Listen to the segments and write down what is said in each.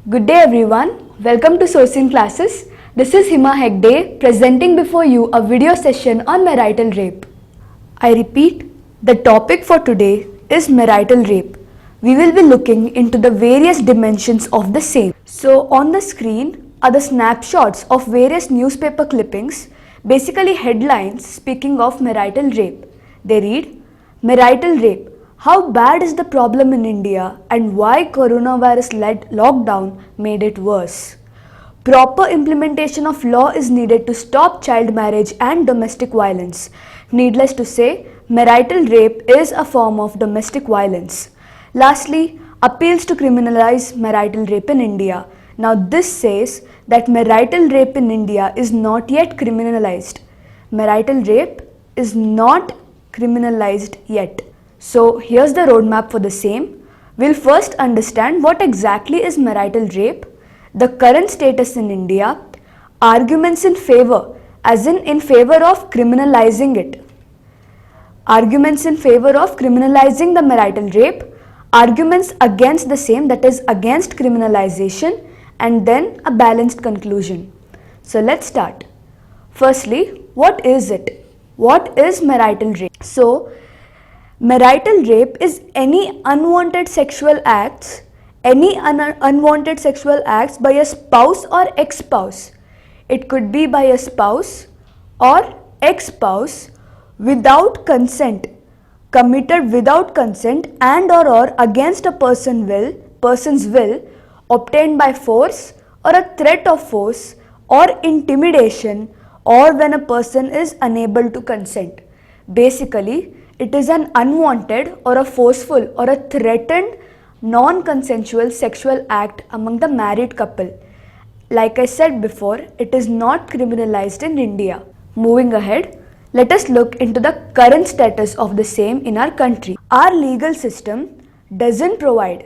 Good day everyone, welcome to Sourcing Classes. This is Hima Hegde presenting before you a video session on marital rape. I repeat, the topic for today is marital rape. We will be looking into the various dimensions of the same. So on the screen are the snapshots of various newspaper clippings, basically headlines speaking of marital rape. They read, marital rape. How bad is the problem in India and why coronavirus-led lockdown made it worse? Proper implementation of law is needed to stop child marriage and domestic violence. Needless to say, marital rape is a form of domestic violence. Lastly, appeals to criminalize marital rape in India. Now this says that marital rape in India is not yet criminalized. Marital rape is not criminalized yet. So here's the roadmap for the same. We'll first understand what exactly is marital rape, the current status in India, arguments in favor, as in favor of criminalizing it, arguments in favor of criminalizing the marital rape, arguments against the same, that is against criminalization, and then a balanced conclusion. So let's start. Firstly, what is it? What is marital rape? So marital rape is any unwanted sexual acts by a spouse or ex-spouse. It could be by a spouse or ex-spouse without consent, committed without consent and or against a person's will, obtained by force or a threat of force or intimidation, or when a person is unable to consent. Basically, it is an unwanted or a forceful or a threatened non-consensual sexual act among the married couple. Like I said before, it is not criminalized in India. Moving ahead, let us look into the current status of the same in our country. Our legal system doesn't provide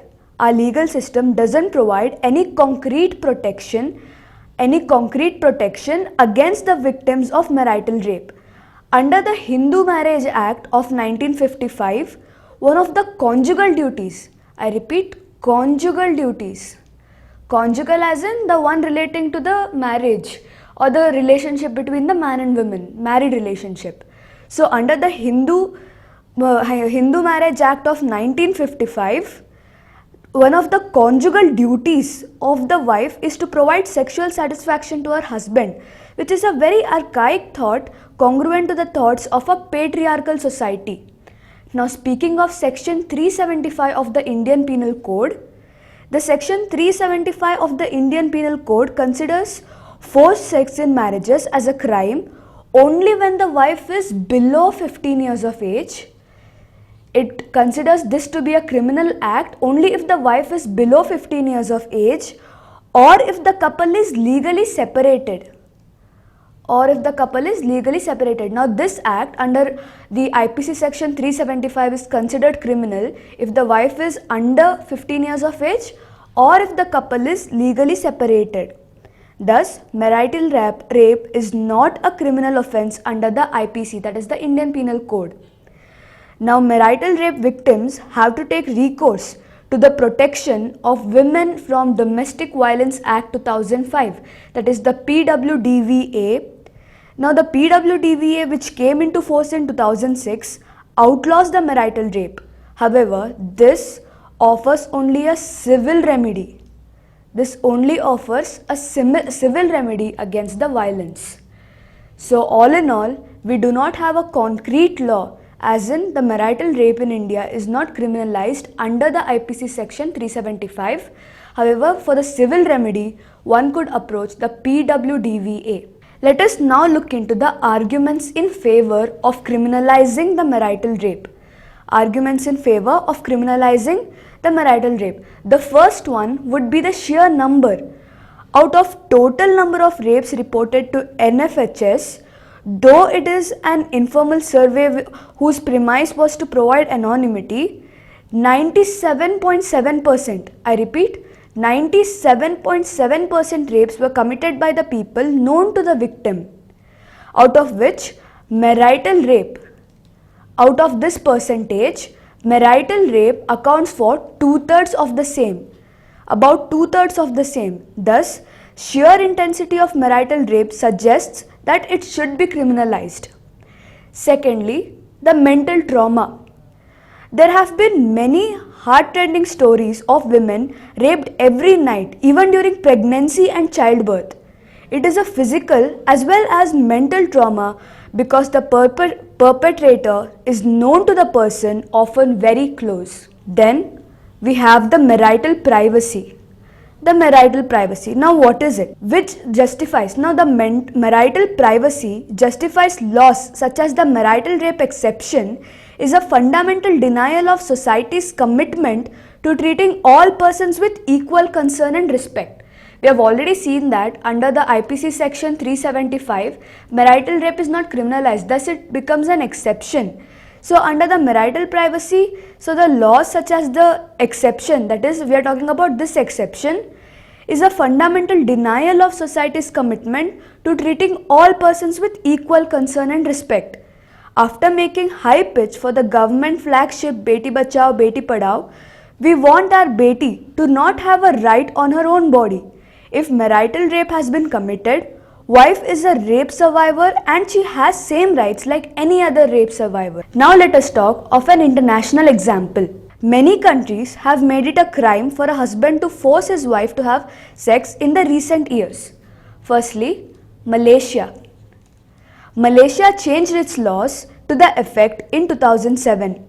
any concrete protection against the victims of marital rape. Under the Hindu Marriage Act of 1955, one of the conjugal duties, I repeat, conjugal duties, conjugal as in the one relating to the marriage or the relationship between the man and woman, married relationship. So under the Hindu Marriage Act of 1955, one of the conjugal duties of the wife is to provide sexual satisfaction to her husband, which is a very archaic thought congruent to the thoughts of a patriarchal society. Now speaking of section 375 of the Indian Penal Code, the section 375 of the Indian Penal Code considers forced sex in marriages as a crime only when the wife is below 15 years of age. It considers this to be a criminal act only if the wife is below 15 years of age or if the couple is legally separated. Now this act under the IPC section 375 is considered criminal if the wife is under 15 years of age or if the couple is legally separated. Thus, marital rape is not a criminal offence under the IPC, that is the Indian Penal Code. Now marital rape victims have to take recourse to the Protection of Women from Domestic Violence Act 2005, that is the PWDVA. Now the PWDVA, which came into force in 2006, outlaws the marital rape. However, this offers only a civil remedy. This only offers a civil remedy against the violence. So all in all, we do not have a concrete law, as in the marital rape in India is not criminalized under the IPC section 375. However, for the civil remedy, one could approach the PWDVA. Let us now look into the arguments in favor of criminalizing the marital rape. Arguments in favor of criminalizing the marital rape. The first one would be the sheer number. Out of total number of rapes reported to NFHS, though it is an informal survey whose premise was to provide anonymity, 97.7%, I repeat, 97.7% rapes were committed by the people known to the victim, out of which marital rape, out of this percentage, marital rape accounts for 2/3 of the same. about 2/3 of the same. Thus, sheer intensity of marital rape suggests that it should be criminalized. Secondly, the mental trauma. There have been many heart-rending stories of women raped every night, even during pregnancy and childbirth. It is a physical as well as mental trauma because the perpetrator is known to the person, often very close. Then we have the marital privacy. The marital privacy. Now what is it? Which justifies? Now the marital privacy justifies laws such as the marital rape exception is a fundamental denial of society's commitment to treating all persons with equal concern and respect. We have already seen that under the IPC section 375, marital rape is not criminalized, thus it becomes an exception. So under the marital privacy, so the laws such as the exception, that is we are talking about this exception, is a fundamental denial of society's commitment to treating all persons with equal concern and respect. After making high pitch for the government flagship Beti Bachao Beti Padhao, we want our Beti to not have a right on her own body. If marital rape has been committed, wife is a rape survivor and she has same rights like any other rape survivor. Now let us talk of an international example. Many countries have made it a crime for a husband to force his wife to have sex in the recent years. Firstly, Malaysia. Malaysia changed its laws to the effect in 2007.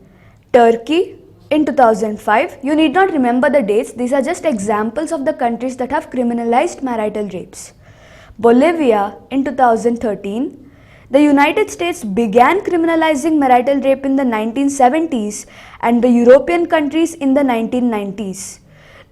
Turkey in 2005. You need not remember the dates, these are just examples of the countries that have criminalized marital rapes. Bolivia in 2013. The United States began criminalizing marital rape in the 1970s and the European countries in the 1990s.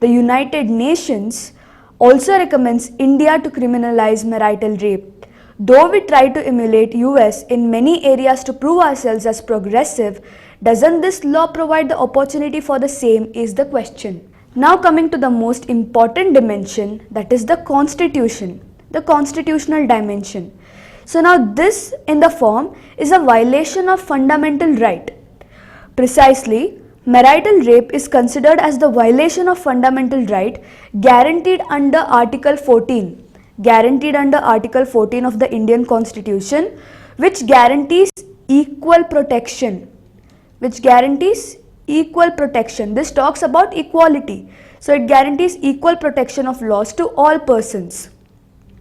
The United Nations also recommends India to criminalize marital rape. Though we try to emulate US in many areas to prove ourselves as progressive, doesn't this law provide the opportunity for the same is the question. Now coming to the most important dimension, that is the constitution, the constitutional dimension. So now this in the form is a violation of fundamental right. Precisely, marital rape is considered as the violation of fundamental right guaranteed under Article 14. Guaranteed under Article 14 of the Indian Constitution, which guarantees equal protection. Which guarantees equal protection. This talks about equality. So it guarantees equal protection of laws to all persons.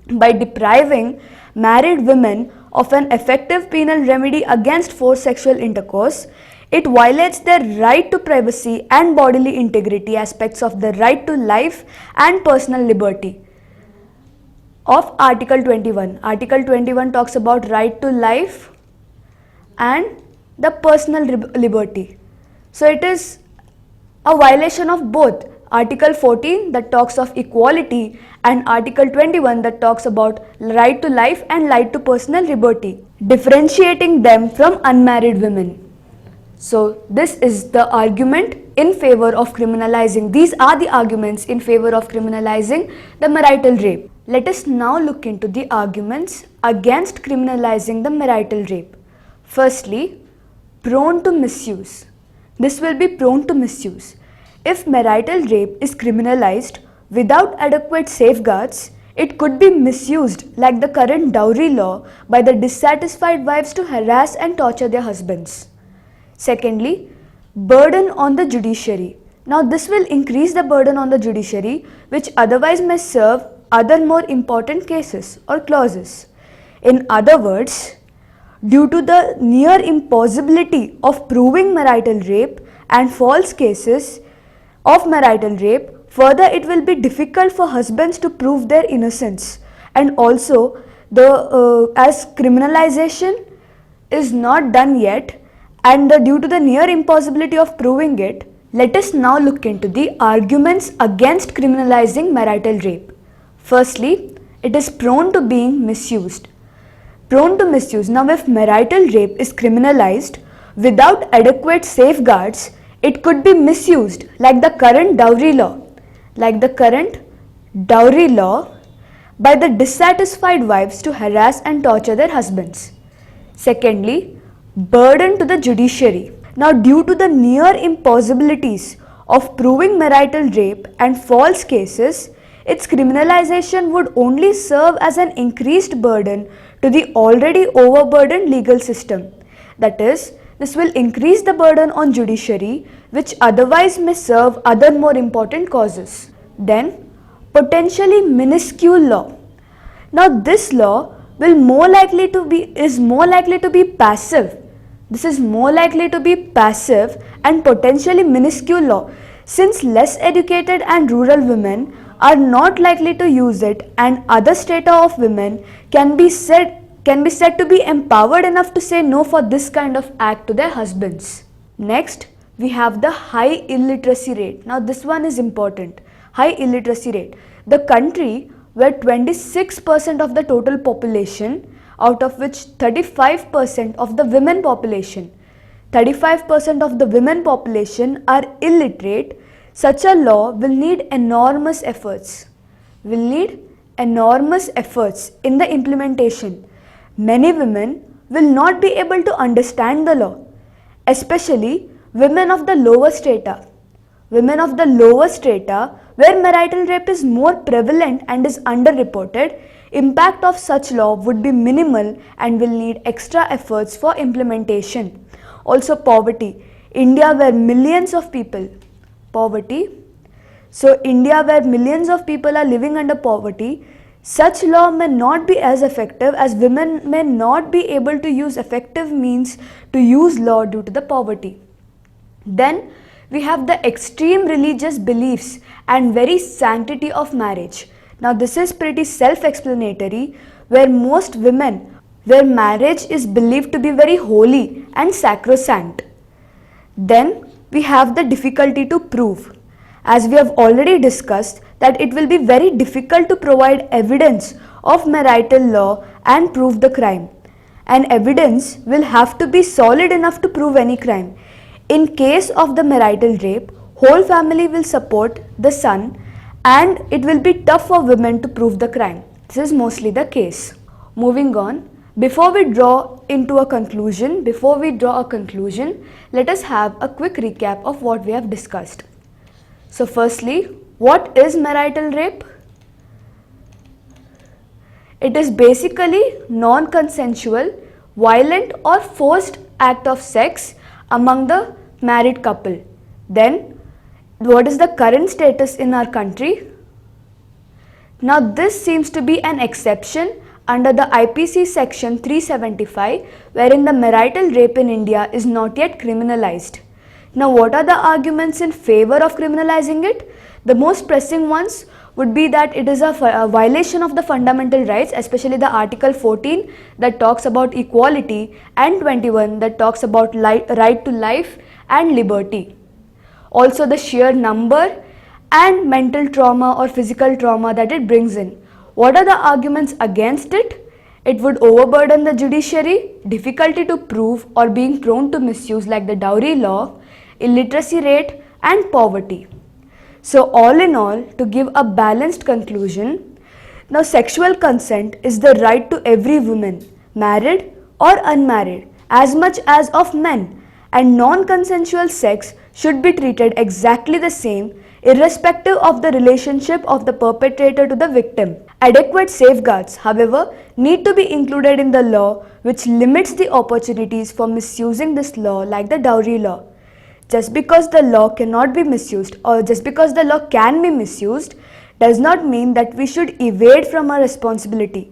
By depriving married women of an effective penal remedy against forced sexual intercourse, it violates their right to privacy and bodily integrity, aspects of the right to life and personal liberty of Article 21. Article 21 talks about right to life and the personal liberty. So it is a violation of both Article 14 that talks of equality and Article 21 that talks about right to life and right to personal liberty, differentiating them from unmarried women. So this is the argument in favor of criminalizing. These are the arguments in favor of criminalizing the marital rape. Let us now look into the arguments against criminalizing the marital rape. Firstly, prone to misuse. This will be prone to misuse. If marital rape is criminalized without adequate safeguards, it could be misused like the current dowry law by the dissatisfied wives to harass and torture their husbands. Secondly, burden on the judiciary. Now this will increase the burden on the judiciary, which otherwise may serve other more important cases or clauses. In other words, due to the near impossibility of proving marital rape and false cases of marital rape, further it will be difficult for husbands to prove their innocence, and also as criminalization is not done yet and due to the near impossibility of proving it, let us now look into the arguments against criminalizing marital rape. Firstly, it is prone to being misused. Prone to misuse. Now if marital rape is criminalized without adequate safeguards, it could be misused like the current dowry law. Like the current dowry law by the dissatisfied wives to harass and torture their husbands. Secondly, burden to the judiciary. Now due to the near impossibilities of proving marital rape and false cases, its criminalization would only serve as an increased burden to the already overburdened legal system. That is, this will increase the burden on judiciary, which otherwise may serve other more important causes. Then, potentially minuscule law. Now, this law is more likely to be passive. This is more likely to be passive and potentially minuscule law, since less educated and rural women are not likely to use it, and other strata of women can be said to be empowered enough to say no for this kind of act to their husbands. Next, we have the high illiteracy rate. Now this one is important. High illiteracy rate. The country where 26% of the total population, out of which 35% of the women population, 35% of the women population are illiterate, such a law will need enormous efforts. In the implementation. Many women will not be able to understand the law, especially women of the lower strata. Women of the lower strata, where marital rape is more prevalent and is underreported, impact of such law would be minimal and will need extra efforts for implementation. Also poverty. India where millions of people are living under poverty, such law may not be as effective, as women may not be able to use effective means to use law due to the poverty. Then we have the extreme religious beliefs and very sanctity of marriage. Now this is pretty self-explanatory, where marriage is believed to be very holy and sacrosanct. Then we have the difficulty to prove. As we have already discussed, that it will be very difficult to provide evidence of marital law and prove the crime. And evidence will have to be solid enough to prove any crime. In case of the marital rape, whole family will support the son and it will be tough for women to prove the crime. This is mostly the case. Moving on, before we draw a conclusion, let us have a quick recap of what we have discussed. So firstly, what is marital rape? It is basically non-consensual, violent or forced act of sex among the married couple. Then, what is the current status in our country? Now this seems to be an exception under the IPC section 375, wherein the marital rape in India is not yet criminalized. Now what are the arguments in favor of criminalizing it? The most pressing ones would be that it is a violation of the fundamental rights, especially the Article 14 that talks about equality and 21 that talks about right to life and liberty. Also the sheer number and mental trauma or physical trauma that it brings in. What are the arguments against it? It would overburden the judiciary, difficulty to prove or being prone to misuse like the dowry law, illiteracy rate and poverty. So all in all, to give a balanced conclusion, now sexual consent is the right to every woman, married or unmarried, as much as of men, and non-consensual sex should be treated exactly the same irrespective of the relationship of the perpetrator to the victim. Adequate safeguards, however, need to be included in the law which limits the opportunities for misusing this law like the dowry law. Just because the law cannot be misused or just because the law can be misused does not mean that we should evade from our responsibility.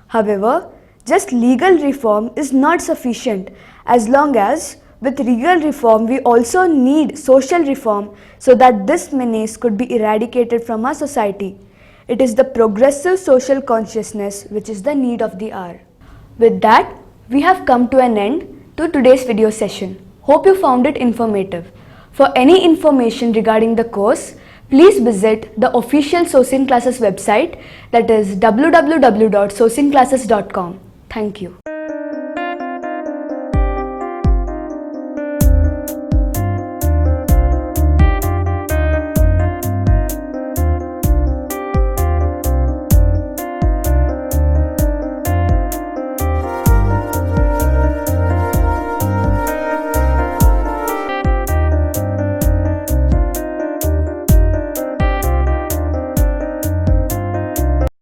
However, just legal reform is not sufficient, as long as with legal reform we also need social reform so that this menace could be eradicated from our society. It is the progressive social consciousness which is the need of the hour. With that, we have come to an end to today's video session. Hope you found it informative. For any information regarding the course, please visit the official Sourcing Classes website, that is www.sourcingclasses.com. Thank you.